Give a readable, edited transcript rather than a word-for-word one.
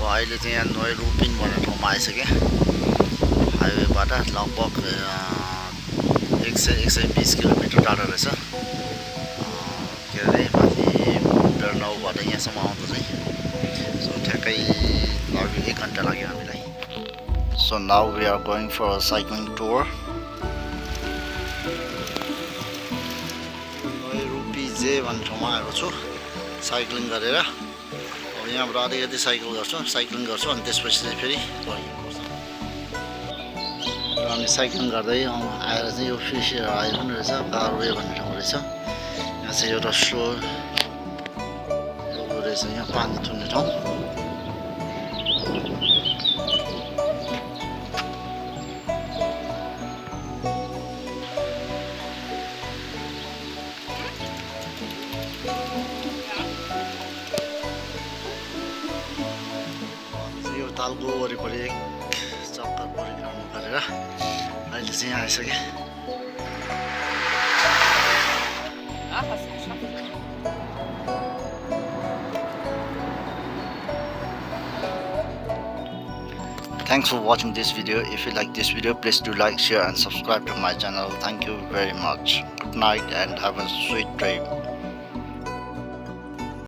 अहिले चाहिँ यहाँ Neuruppin भन्ने ठाउँमा आइसकेँ हाइवेबाट लगभग 100-120 किलोमिटर टाढा रहेछ के अरे माथि डरनाउबाट यहाँसम्म आउँदा चाहिँ सो ठ्याक्कै लाग्यो 1 घन्टा लाग्यो हामीलाई so now we are going for a cycling tour Neuruppin भन्ने ठाउँमा आएको छु साइक्लिङ गरेर अब यहाँबाट अलिकति साइक्लिङ गर्छु अनि त्यसपछि चाहिँ फेरि फर्किनुपर्छ अनि साइक्लिङ गर्दै आएर चाहिँ यो फिस आयो पनि रहेछ वे भन्ने ठाउँ रहेछ यहाँ चाहिँ एउटा सो रहेछ यहाँ पानी थुन्ने ठाउँ तालको वरिपरि एक चक्कर परिक्रमा गरेर अहिले चाहिँ यहाँ आइसकेँ Thanks for watching this video. If you like this video, please do like, share and subscribe to my channel. Thank you very much. Good night and have a sweet dream.